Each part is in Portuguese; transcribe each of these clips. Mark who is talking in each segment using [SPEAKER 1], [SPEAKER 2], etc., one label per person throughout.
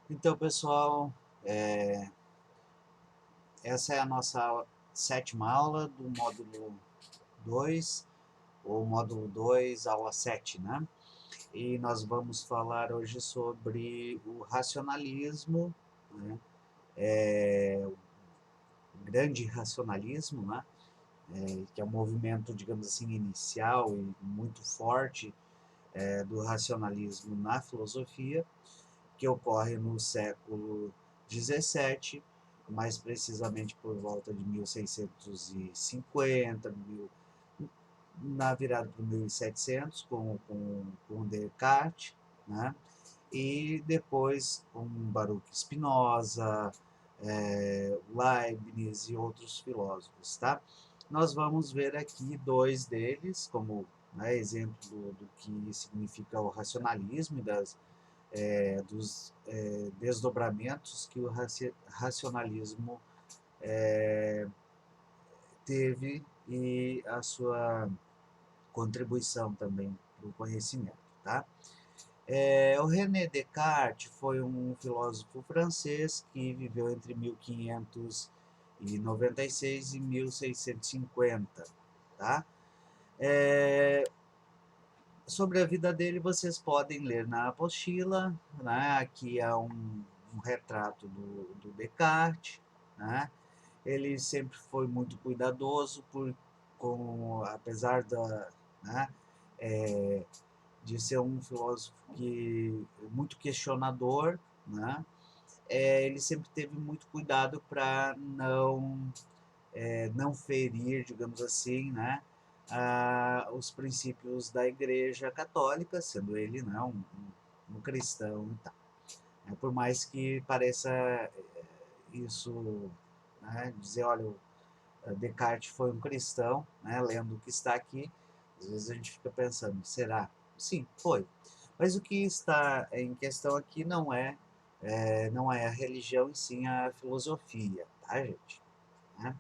[SPEAKER 1] Então, pessoal, essa é a nossa sétima aula do módulo 2, ou módulo 2, aula 7, né? E nós vamos falar hoje sobre o racionalismo, né? O grande racionalismo, né? Que é um movimento, digamos assim, inicial e muito forte do racionalismo na filosofia, que ocorre no século XVII, mais precisamente por volta de 1650, na virada para 1700, com Descartes, né? E depois com Baruch Spinoza, Leibniz e outros filósofos. Tá? Nós vamos ver aqui dois deles como, né, exemplo do que significa o racionalismo e dos desdobramentos que o racionalismo teve e a sua contribuição também para o conhecimento. Tá? O René Descartes foi um filósofo francês que viveu entre 1596 e 1650. Tá? Sobre a vida dele vocês podem ler na apostila, né? Aqui é um retrato do Descartes, né? Ele sempre foi muito cuidadoso, apesar né, é, de ser um filósofo muito questionador, né? Ele sempre teve muito cuidado para não ferir, digamos assim, né, os princípios da Igreja Católica, sendo ele, né, um cristão e tal. Por mais que pareça isso, né, dizer, olha, o Descartes foi um cristão, né, lendo o que está aqui, às vezes a gente fica pensando, será? Sim, foi. Mas o que está em questão aqui não é a religião, e sim a filosofia, tá, gente? Né?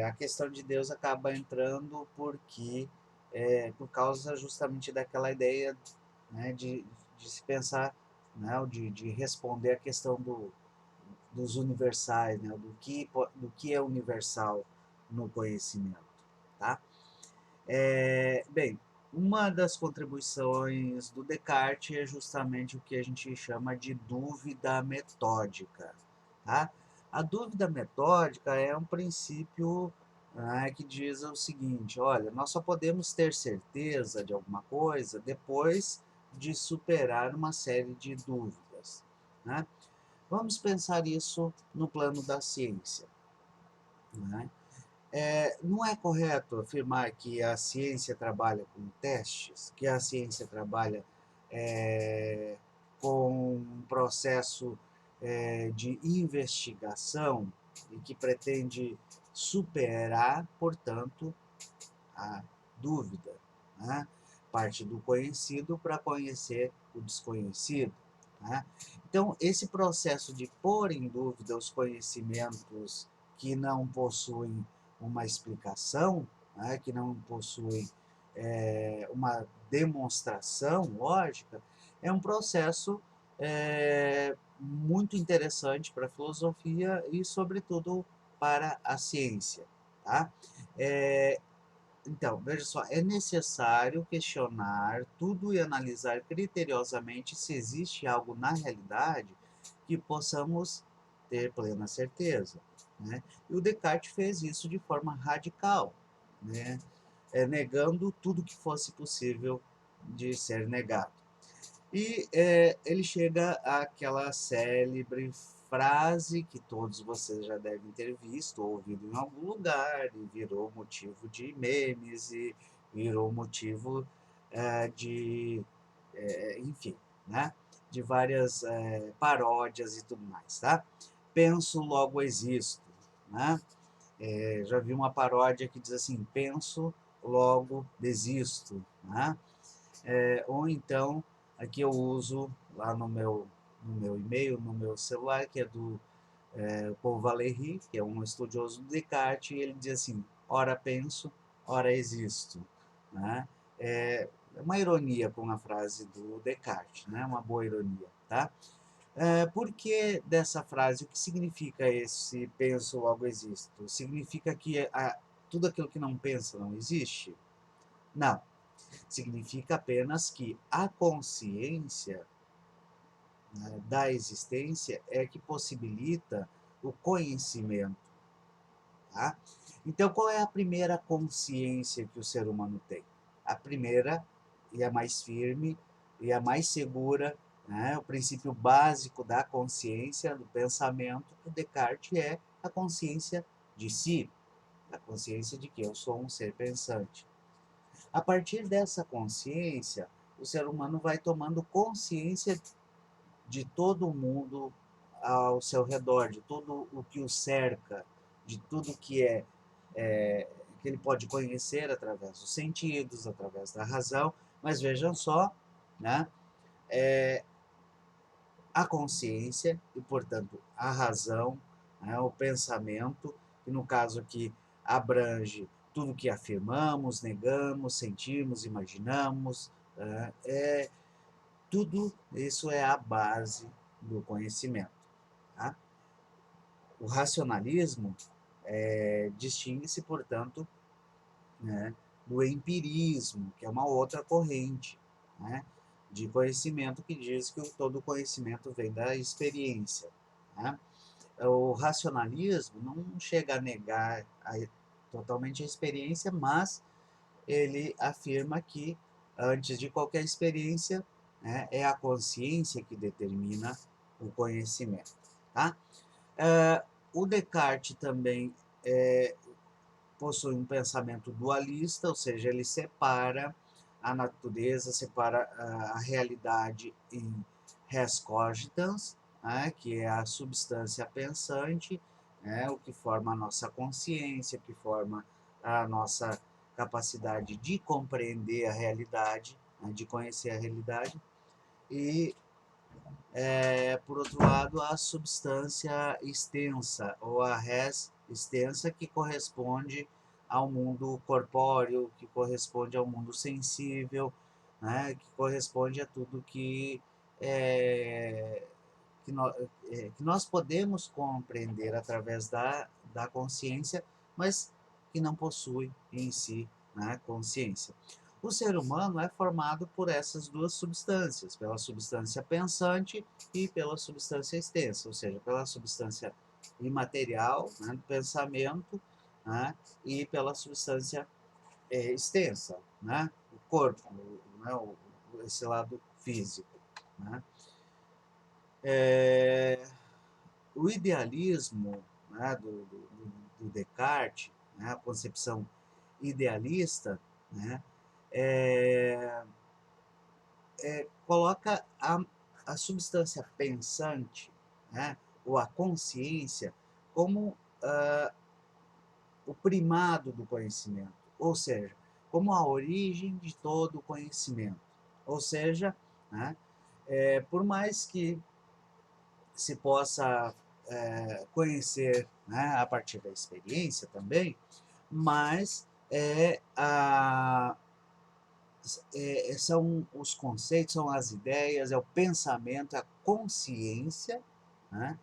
[SPEAKER 1] A questão de Deus acaba entrando por causa justamente daquela ideia, né, de se pensar, né, de responder a questão dos universais, né, do que é universal no conhecimento. Tá? Bem, uma das contribuições do Descartes é justamente o que a gente chama de dúvida metódica. Tá? A dúvida metódica é um princípio, né, que diz o seguinte: olha, nós só podemos ter certeza de alguma coisa depois de superar uma série de dúvidas. Né? Vamos pensar isso no plano da ciência. Né? Não é correto afirmar que a ciência trabalha com testes, que a ciência trabalha é, com um processo de investigação e que pretende superar, portanto, a dúvida, né? Parte do conhecido para conhecer o desconhecido. Né? Então, esse processo de pôr em dúvida os conhecimentos que não possuem uma explicação, né? Que não possuem uma demonstração lógica, é um processo muito interessante para a filosofia e, sobretudo, para a ciência. Tá? É, então, veja só, é necessário questionar tudo e analisar criteriosamente se existe algo na realidade que possamos ter plena certeza. Né? E o Descartes fez isso de forma radical, né? Negando tudo que fosse possível de ser negado. E ele chega àquela célebre frase que todos vocês já devem ter visto ou ouvido em algum lugar, e virou motivo de memes, e virou motivo enfim, né, de várias paródias e tudo mais. Tá? Penso, logo existo. Né? Já vi uma paródia que diz assim: penso, logo desisto. Né? Ou então, aqui eu uso lá no meu e-mail, no meu celular, que é do Paul Valéry, que é um estudioso do Descartes, e ele diz assim: ora penso, ora existo. Né? É uma ironia com a frase do Descartes, né? Uma boa ironia. Tá? Por que dessa frase? O que significa esse penso, logo existo? Significa que tudo aquilo que não pensa não existe? Não. Significa apenas que a consciência, né, da existência é que possibilita o conhecimento. Tá? Então, qual é a primeira consciência que o ser humano tem? A primeira, e a mais firme, e a mais segura, né? O princípio básico da consciência, do pensamento, do Descartes, é a consciência de si, a consciência de que eu sou um ser pensante. A partir dessa consciência, o ser humano vai tomando consciência de todo o mundo ao seu redor, de tudo o que o cerca, de tudo é, que ele pode conhecer através dos sentidos, através da razão. Mas vejam só, né? A consciência e, portanto, a razão, né, o pensamento, que no caso aqui abrange tudo que afirmamos, negamos, sentimos, imaginamos, tudo isso é a base do conhecimento. Tá? O racionalismo distingue-se, portanto, né, do empirismo, que é uma outra corrente, né, de conhecimento que diz que todo conhecimento vem da experiência. Né? O racionalismo não chega a negar totalmente a experiência, mas ele afirma que, antes de qualquer experiência, né, é a consciência que determina o conhecimento. Tá? O Descartes também possui um pensamento dualista, ou seja, ele separa a natureza, separa a realidade em res cogitans, né, que é a substância pensante, né, o que forma a nossa consciência, que forma a nossa capacidade de compreender a realidade, né, de conhecer a realidade, e, por outro lado, a substância extensa, ou a res extensa, que corresponde ao mundo corpóreo, que corresponde ao mundo sensível, né, que corresponde a tudo é, que nós podemos compreender através da consciência, mas que não possui em si, né, consciência. O ser humano é formado por essas duas substâncias, pela substância pensante e pela substância extensa, ou seja, pela substância imaterial, né, do pensamento, né, e pela substância extensa, né, o corpo, né, esse lado físico. Né. É, o idealismo, né, do Descartes, né, a concepção idealista, né, é, coloca a substância pensante, né, ou a consciência, como o primado do conhecimento, ou seja, como a origem de todo o conhecimento. Ou seja, né, por mais que se possa conhecer, né, a partir da experiência também, mas são os conceitos, são as ideias, é o pensamento, é a consciência, né,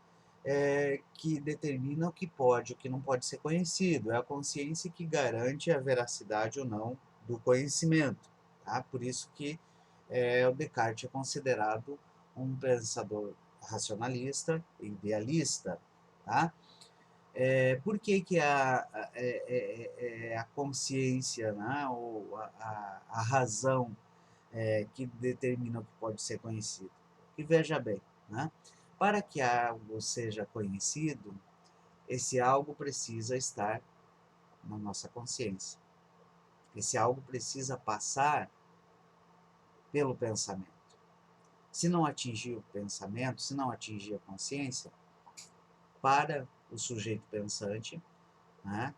[SPEAKER 1] que determina o que pode e o que não pode ser conhecido. É a consciência que garante a veracidade ou não do conhecimento. Tá? Por isso que o Descartes é considerado um pensador racionalista e idealista. Tá? Por que, que a consciência, né, ou a razão que determina o que pode ser conhecido? E veja bem, né, para que algo seja conhecido, esse algo precisa estar na nossa consciência. Esse algo precisa passar pelo pensamento. Se não atingir o pensamento, se não atingir a consciência, para o sujeito pensante, né,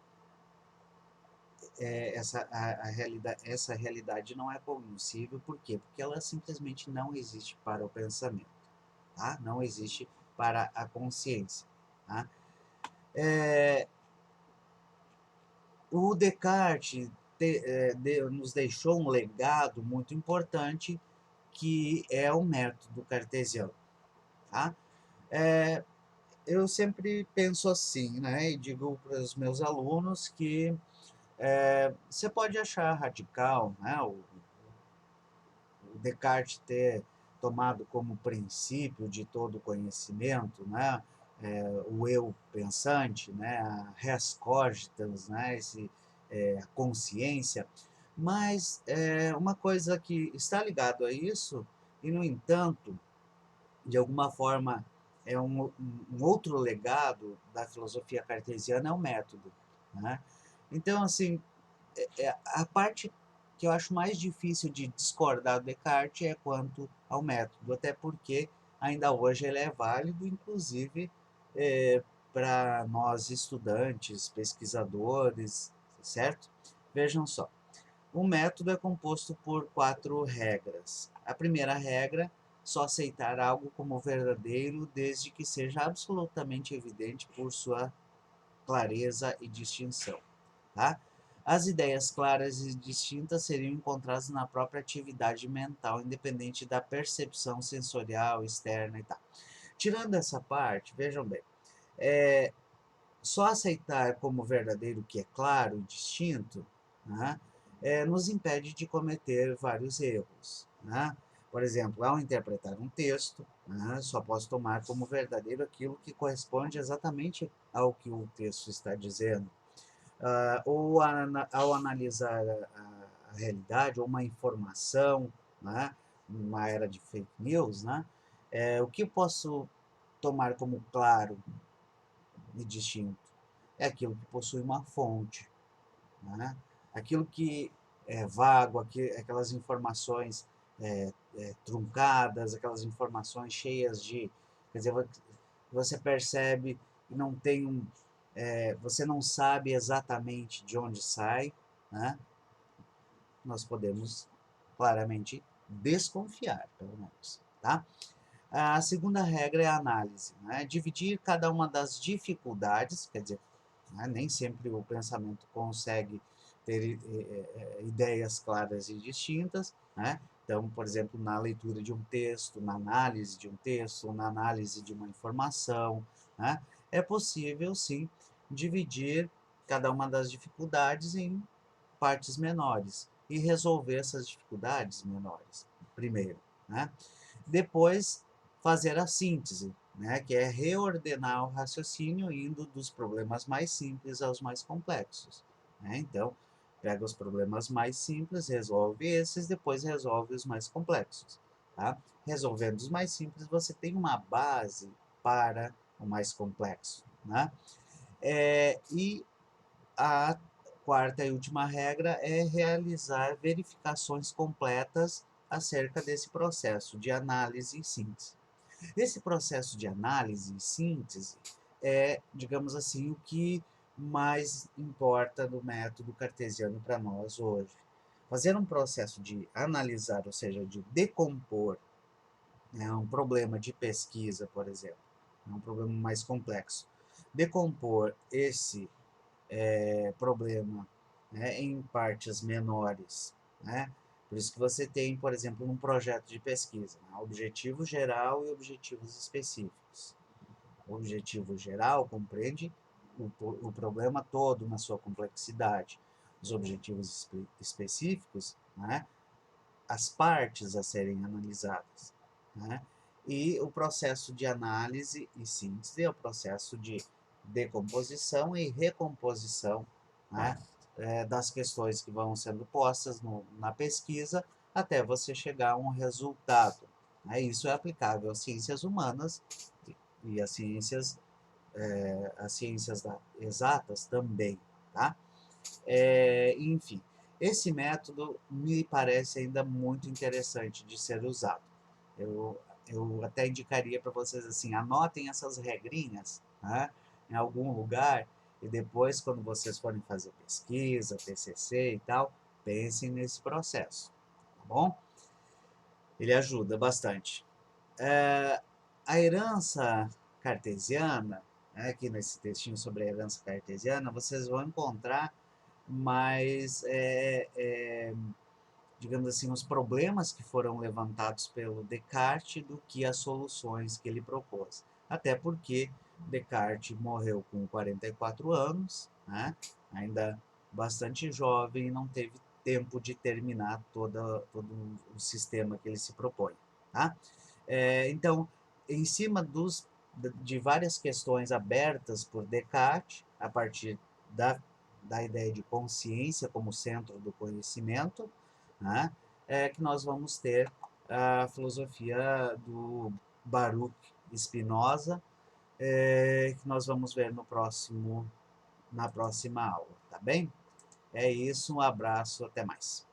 [SPEAKER 1] essa realidade não é cognoscível. Por quê? Porque ela simplesmente não existe para o pensamento, tá? Não existe para a consciência. Tá? O Descartes nos deixou um legado muito importante, que é o método cartesiano. tá? Eu sempre penso assim, né, e digo para os meus alunos que você pode achar radical, né, o Descartes ter tomado como princípio de todo conhecimento, né, o eu pensante, né, a res cogitans, né, a consciência, mas uma coisa que está ligado a isso, e no entanto, de alguma forma, é um outro legado da filosofia cartesiana é o método, né? Então, assim, a parte que eu acho mais difícil de discordar do Descartes é quanto ao método, até porque ainda hoje ele é válido, inclusive para nós estudantes, pesquisadores, certo? Vejam só, o método é composto por 4 regras. A primeira regra, só aceitar algo como verdadeiro desde que seja absolutamente evidente por sua clareza e distinção. Tá? As ideias claras e distintas seriam encontradas na própria atividade mental, independente da percepção sensorial externa e tal. Tirando essa parte, vejam bem, é, só aceitar como verdadeiro o que é claro e distinto, né, nos impede de cometer vários erros. Né? Por exemplo, ao interpretar um texto, né, só posso tomar como verdadeiro aquilo que corresponde exatamente ao que o texto está dizendo. Ou ao analisar a realidade ou uma informação, né, numa era de fake news, né, o que eu posso tomar como claro e distinto? É aquilo que possui uma fonte, né? Aquilo que é vago, aquelas informações truncadas, aquelas informações cheias de, quer dizer, você percebe que não tem você não sabe exatamente de onde sai, né? Nós podemos claramente desconfiar, pelo menos, tá? A segunda regra é a análise, né? Dividir cada uma das dificuldades, quer dizer, né, nem sempre o pensamento consegue ter ideias claras e distintas, né? Então, por exemplo, na leitura de um texto, na análise de um texto, na análise de uma informação, né? É possível, sim, dividir cada uma das dificuldades em partes menores e resolver essas dificuldades menores, primeiro, né? Depois, fazer a síntese, né, que é reordenar o raciocínio indo dos problemas mais simples aos mais complexos. Né? Então, pega os problemas mais simples, resolve esses, depois resolve os mais complexos. Tá? Resolvendo os mais simples, você tem uma base para o mais complexo. Né? E a quarta e última regra é realizar verificações completas acerca desse processo de análise e síntese. Esse processo de análise e síntese é, digamos assim, o que mais importa no método cartesiano para nós hoje. Fazer um processo de analisar, ou seja, de decompor, né, um problema de pesquisa, por exemplo, um problema mais complexo. Decompor esse problema, né, em partes menores, né? Por isso que você tem, por exemplo, um projeto de pesquisa, né, objetivo geral e objetivos específicos. O objetivo geral compreende o problema todo na sua complexidade. Os objetivos específicos, né, as partes a serem analisadas. Né? E o processo de análise e síntese é o processo de decomposição e recomposição, né, das questões que vão sendo postas na pesquisa até você chegar a um resultado. Né? Isso é aplicável às ciências humanas e às ciências exatas também. Tá? Enfim, esse método me parece ainda muito interessante de ser usado. Eu, eu até indicaria para vocês assim, anotem essas regrinhas, né, em algum lugar e depois, quando vocês forem fazer pesquisa, TCC e tal, pensem nesse processo, tá bom? Ele ajuda bastante. A herança cartesiana, né, aqui nesse textinho sobre a herança cartesiana, vocês vão encontrar mais digamos assim, os problemas que foram levantados pelo Descartes do que as soluções que ele propôs. Até porque Descartes morreu com 44 anos, né? Ainda bastante jovem e não teve tempo de terminar todo o sistema que ele se propõe. Tá? Então, em cima de várias questões abertas por Descartes, a partir da ideia de consciência como centro do conhecimento, né, que nós vamos ter a filosofia do Baruch Spinoza, que nós vamos ver na próxima aula, tá bem? É isso, um abraço, até mais.